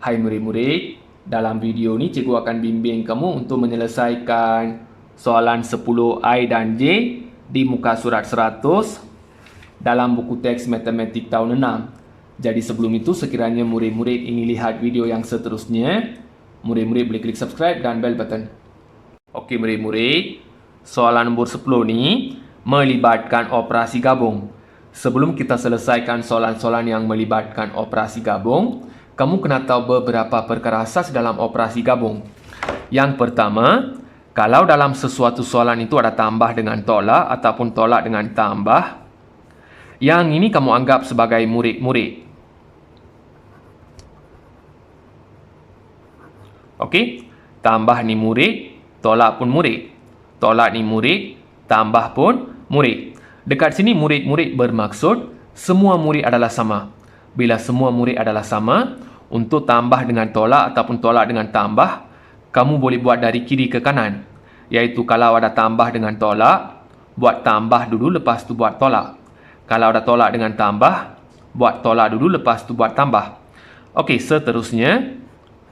Hai murid-murid, dalam video ni cikgu akan bimbing kamu untuk menyelesaikan soalan 10I dan J di muka surat 100 dalam buku teks matematik tahun 6. Jadi sebelum itu sekiranya murid-murid ingin lihat video yang seterusnya, murid-murid boleh klik subscribe dan bell button. Okey murid-murid, soalan nombor 10 ni melibatkan operasi gabung. Sebelum kita selesaikan soalan-soalan yang melibatkan operasi gabung, kamu kena tahu beberapa perkara asas dalam operasi gabung. Yang pertama, kalau dalam sesuatu soalan itu ada tambah dengan tolak ataupun tolak dengan tambah, yang ini kamu anggap sebagai murid-murid. Okey, tambah ni murid, tolak pun murid. Tolak ni murid, tambah pun murid. Dekat sini murid-murid bermaksud semua murid adalah sama. Bila semua murid adalah sama, untuk tambah dengan tolak ataupun tolak dengan tambah, kamu boleh buat dari kiri ke kanan. Iaitu kalau ada tambah dengan tolak, buat tambah dulu lepas tu buat tolak. Kalau ada tolak dengan tambah, buat tolak dulu lepas tu buat tambah. Okey, seterusnya,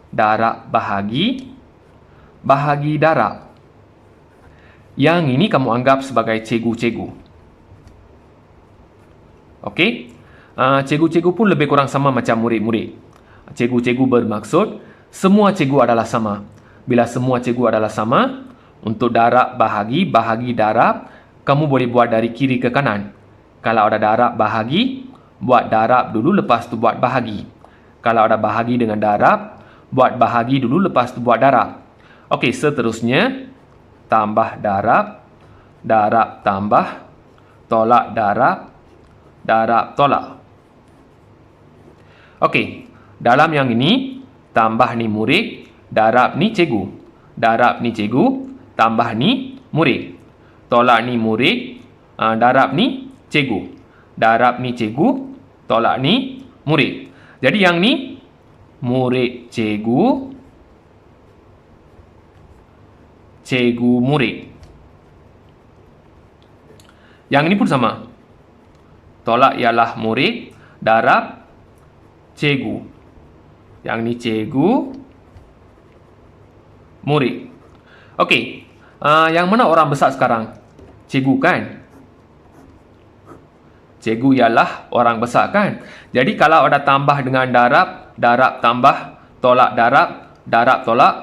darab bahagi, bahagi darab. Yang ini kamu anggap sebagai cikgu-cikgu. Okey, cikgu-cikgu pun lebih kurang sama macam murid-murid. Cikgu-cikgu bermaksud semua cikgu adalah sama. Bila semua cikgu adalah sama, untuk darab bahagi, bahagi darab, kamu boleh buat dari kiri ke kanan. Kalau ada darab bahagi, buat darab dulu lepas tu buat bahagi. Kalau ada bahagi dengan darab, buat bahagi dulu lepas tu buat darab. Okey, seterusnya, tambah darab, darab tambah, tolak darab, darab tolak. Okey, dalam yang ini, tambah ni murid, darab ni cikgu. Darab ni cikgu, tambah ni murid. Tolak ni murid, darab ni cikgu. Darab ni cikgu, tolak ni murid. Jadi yang ni, murid cikgu, cikgu murid. Yang ini pun sama. Tolak ialah murid, darab cikgu. Yang ni cikgu, murid. Okey, yang mana orang besar sekarang? Cikgu kan? Cikgu ialah orang besar kan? Jadi kalau ada tambah dengan darab, darab tambah, tolak darab, darab tolak,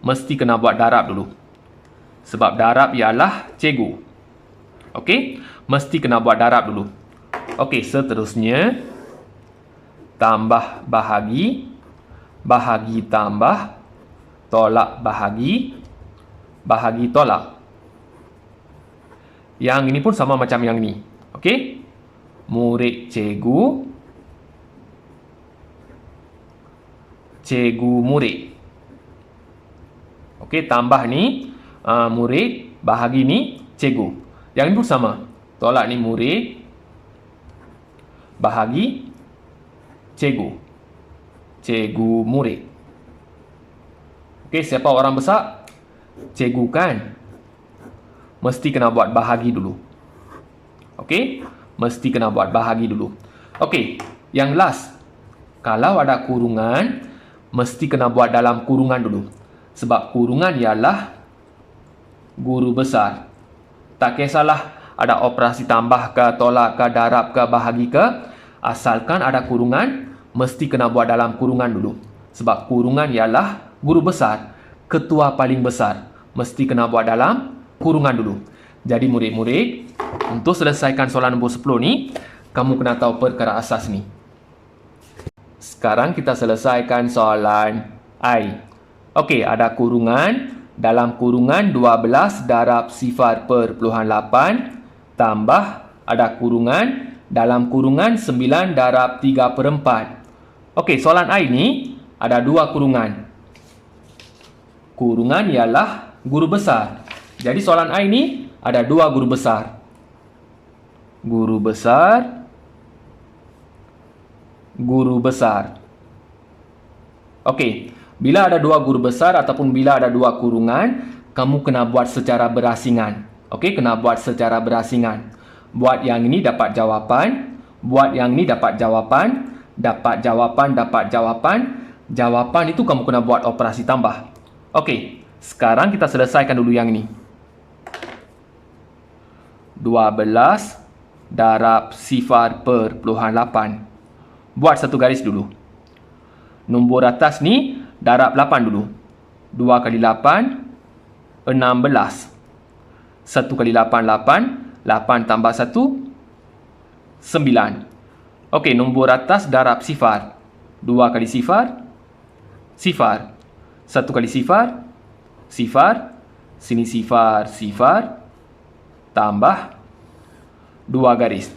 mesti kena buat darab dulu. Sebab darab ialah cikgu. Okey, mesti kena buat darab dulu. Okey, seterusnya, tambah bahagi, bahagi tambah, tolak bahagi, bahagi tolak. Yang ini pun sama macam yang ni. Okey? Murid cikgu, cikgu murid. Okey, tambah ni murid, bahagi ni cikgu. Yang ini pun sama. Tolak ni murid, bahagi cikgu. Cikgu murid. Okey, siapa orang besar? Cikgu kan? Mesti kena buat bahagi dulu. Okey? Mesti kena buat bahagi dulu. Okey, yang last. Kalau ada kurungan, mesti kena buat dalam kurungan dulu. Sebab kurungan ialah guru besar. Tak kisahlah ada operasi tambah ke, tolak ke, darab ke, bahagi ke. Asalkan ada kurungan, mesti kena buat dalam kurungan dulu. Sebab kurungan ialah guru besar, ketua paling besar. Mesti kena buat dalam kurungan dulu. Jadi murid-murid, untuk selesaikan soalan nombor 10 ni, kamu kena tahu perkara asas ni. Sekarang kita selesaikan soalan I. Okey, ada kurungan. Dalam kurungan 12 darab 0.8 tambah ada kurungan. Dalam kurungan 9 darab 3/4. Okey, soalan I ni ada dua kurungan. Kurungan ialah guru besar. Jadi soalan I ni ada dua guru besar. Guru besar, guru besar. Okey, bila ada dua guru besar ataupun bila ada dua kurungan, kamu kena buat secara berasingan. Okey, kena buat secara berasingan. Buat yang ini dapat jawapan, buat yang ini dapat jawapan, dapat jawapan, dapat jawapan. jawapan itu kamu kena buat operasi tambah. Okey, sekarang kita selesaikan dulu yang ini. 12 darab 0.8. Buat satu garis dulu. Nombor atas ni darab 8 dulu. 2 kali 8, 16. 1 kali 8, 8. 8 tambah 1, 9. Okey, nombor atas darab sifar. 2 kali sifar, sifar. 1 kali sifar, sifar. Sini sifar, sifar. Tambah 2 garis.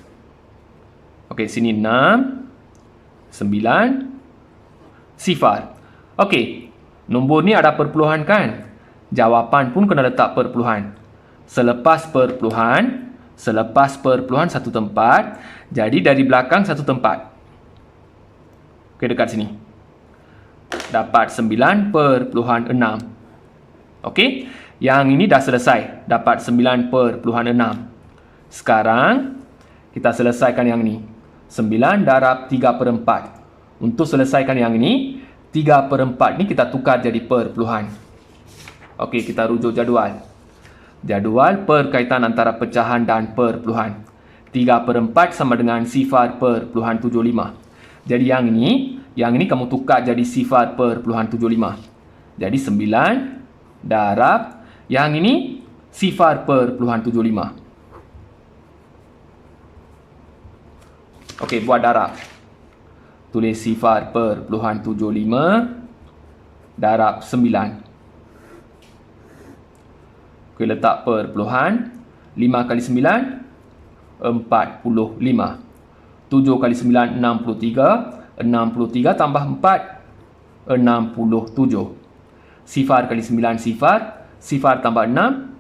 Okey, sini 6, 9, sifar. Okey, nombor ni ada perpuluhan kan? Jawapan pun kena letak perpuluhan. Selepas perpuluhan satu tempat. Jadi dari belakang satu tempat. Okey, dekat sini. Dapat 9/6. Okey, yang ini dah selesai. Dapat 9/6. Sekarang kita selesaikan yang ni. 9 darab 3/4. Untuk selesaikan yang ini, 3/4 ni kita tukar jadi perpuluhan. Okey, kita rujuk jadual. Jadual perkaitan antara pecahan dan perpuluhan. 3/4 sama dengan 0.75. Jadi yang ini kamu tukar jadi 0.75. Jadi 9 darab yang ini 0.75. Okey, buat darab. Tulis 0.75 darab 9. Okey, letak perpuluhan. 5 kali 9, 45. 7 kali 9, 63. 63 tambah 4, 67. Sifar kali 9, sifar. Sifar tambah 6,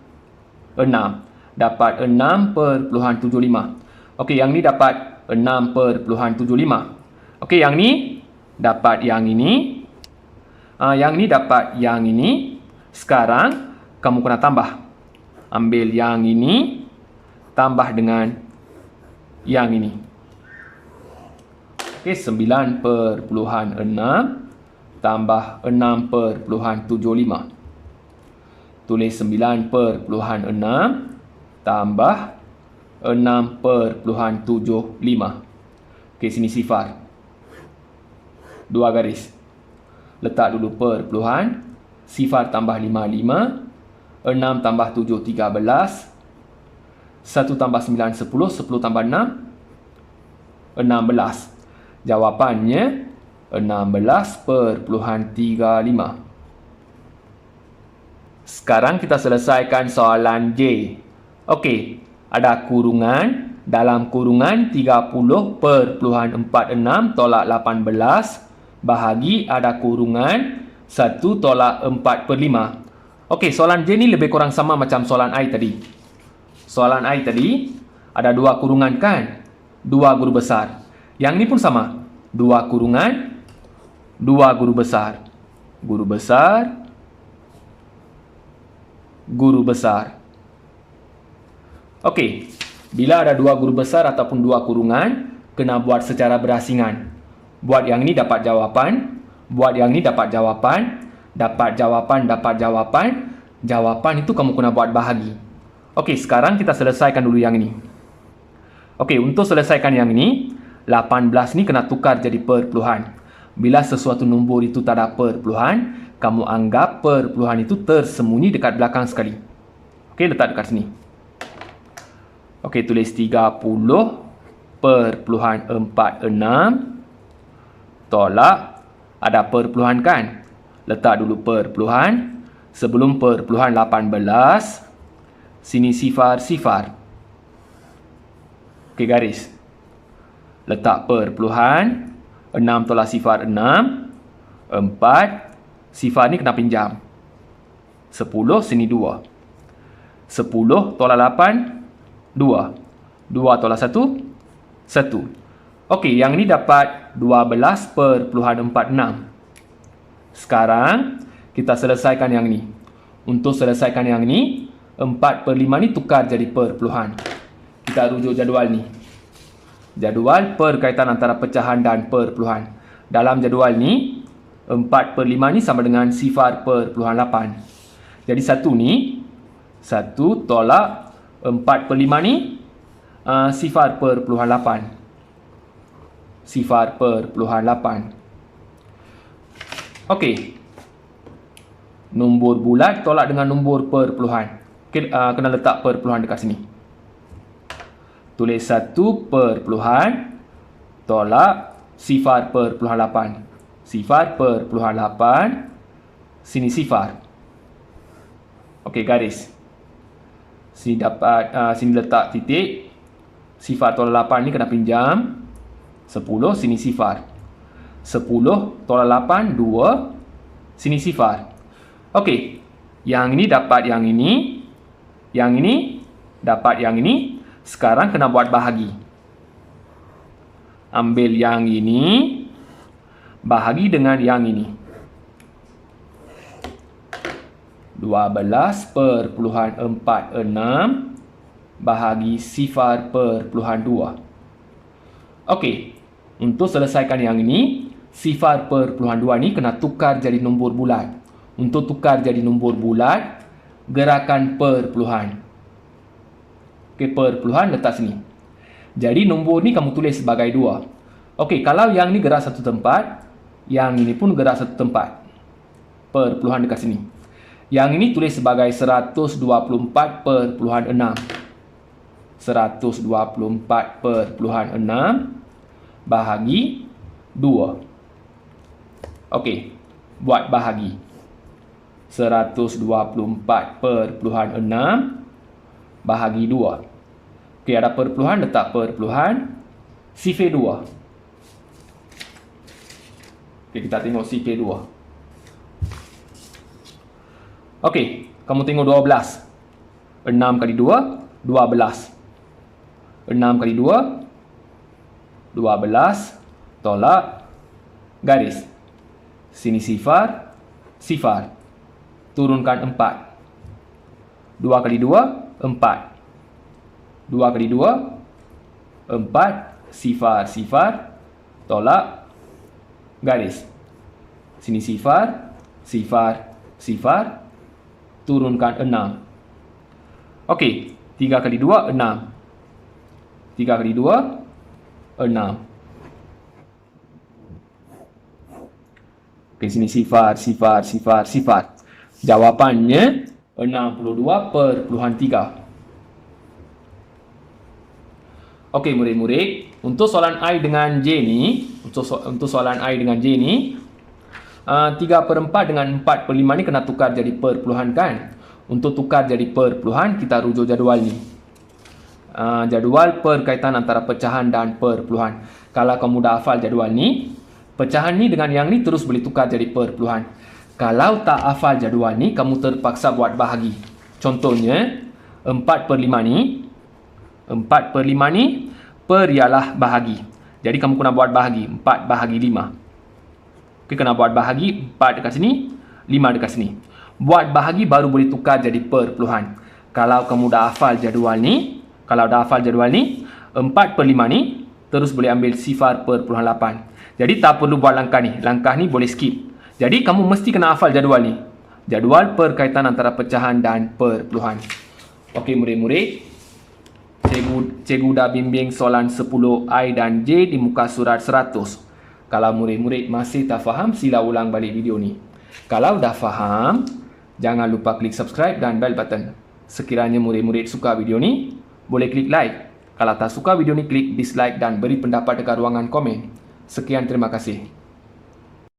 6. Dapat 6/75. Okey, yang ni dapat 6/75. Okey, yang ni dapat yang ini. Yang ni dapat yang ini. Sekarang kamu kena tambah. Ambil yang ini tambah dengan yang ini. Okey, 9/6 tambah 6/75. Tulis 9/6 tambah 6/75. Okey, sini sifar. 2 garis. Letak dulu perpuluhan. Sifar tambah 5, 5. 6 tambah 7, 13. 1 tambah 9, 10. 10 tambah 6, 16. Jawapannya 16/35. Sekarang kita selesaikan soalan J. Okey, ada kurungan. Dalam kurungan 30/46 tolak 18 bahagi ada kurungan 1 tolak 4/5. Okey, soalan J ni lebih kurang sama macam soalan I tadi. Soalan I tadi ada 2 kurungan kan? 2 guru besar. Yang ni pun sama. 2 kurungan, 2 guru besar. Guru besar, guru besar. Okey, bila ada 2 guru besar ataupun 2 kurungan, kena buat secara berasingan. Buat yang ni dapat jawapan, buat yang ni dapat jawapan, dapat jawapan, dapat jawapan. Jawapan itu kamu kena buat bahagi. Okey, sekarang kita selesaikan dulu yang ini. Okey, untuk selesaikan yang ini, 18 ni kena tukar jadi perpuluhan. Bila sesuatu nombor itu tak ada perpuluhan, kamu anggap perpuluhan itu tersembunyi dekat belakang sekali. Okey, letak dekat sini. Okey, tulis 30/46 tolak ada perpuluhan kan? Letak dulu perpuluhan. Sebelum perpuluhan 18. Sini sifar, sifar. Okey, garis. Letak perpuluhan. 6 tolak sifar 6. 4. Sifar ni kena pinjam. 10, sini 2. 10 tolak 8, 2. 2 tolak 1, 1. Okey, yang ni dapat 12/46. Sekarang, kita selesaikan yang ni. Untuk selesaikan yang ni, 4/5 ni tukar jadi perpuluhan. Kita rujuk jadual ni. Jadual perkaitan antara pecahan dan perpuluhan. Dalam jadual ni, 4/5 ni sama dengan 0.8. Jadi 1 ni, 1 tolak 4/5 ni 0.8. 0.8. Okey. Nombor bulat tolak dengan nombor perpuluhan. Okay, kena letak perpuluhan dekat sini. Tulis 1 perpuluhan tolak 0.8. 0.8. Sini 0. Okey, garis. Sini dapat, sini letak titik. 0.8 ni kena pinjam 10, sini 0. 10 tolak 8, 2. Sini 0. Okey. Yang ini dapat yang ini. Yang ini dapat yang ini. Sekarang kena buat bahagi. Ambil yang ini. Bahagi dengan yang ini. 12/46 bahagi 0.2. Okey. Untuk selesaikan yang ini, 0.2 ni kena tukar jadi nombor bulat. Untuk tukar jadi nombor bulat, gerakan perpuluhan. Okey, perpuluhan letak sini. Jadi nombor ni kamu tulis sebagai 2. Okey, kalau yang ni gerak satu tempat, yang ini pun gerak satu tempat. Perpuluhan dekat sini. Yang ini tulis sebagai 124/6. 124/6 bahagi 2. Okey, buat bahagi. 124/6 bahagi 2. Okey, ada perpuluhan, letak perpuluhan. CP2. Okey, kita tengok CP2. Okey, kamu tengok 12. 6 kali 2, 12. 6 kali 2, 12. Tolak. Garis. Sini 0, 0. Turunkan 4. 2 kali 2, 4. 2 kali 2, 4. 0, 0. Tolak. Garis. Sini 0, 0, 0. Turunkan 6. Okey, 3 kali 2, 6. 3 kali 2, 6. Okey, sini 0, 0, 0, 0. Jawapannya 62/3. Okey, murid-murid, untuk soalan I dengan J ni, untuk soalan I dengan J ni, 3/4 dengan 4/5 ni kena tukar jadi perpuluhan kan? Untuk tukar jadi perpuluhan, kita rujuk jadual ni. Jadual perkaitan antara pecahan dan perpuluhan. Kalau kamu dah hafal jadual ni, pecahan ni dengan yang ni terus boleh tukar jadi perpuluhan. Kalau tak hafal jadual ni, kamu terpaksa buat bahagi. Contohnya, 4/5 ni, 4/5 ni, per ialah bahagi. Jadi kamu kena buat bahagi, 4 bahagi 5. Okey, kena buat bahagi, 4 dekat sini, 5 dekat sini. Buat bahagi baru boleh tukar jadi perpuluhan. Kalau kamu dah hafal jadual ni, 4/5 ni, terus boleh ambil 0.8. Jadi tak perlu buat langkah ni. Langkah ni boleh skip. Jadi kamu mesti kena hafal jadual ni. Jadual perkaitan antara pecahan dan perpuluhan. Okey, murid-murid. Cikgu dah bimbing soalan 10 I dan J di muka surat 100. Kalau murid-murid masih tak faham, sila ulang balik video ni. Kalau dah faham, jangan lupa klik subscribe dan bell button. Sekiranya murid-murid suka video ni, boleh klik like. Kalau tak suka video ni, klik dislike dan beri pendapat dekat ruangan komen. Sekian, terima kasih.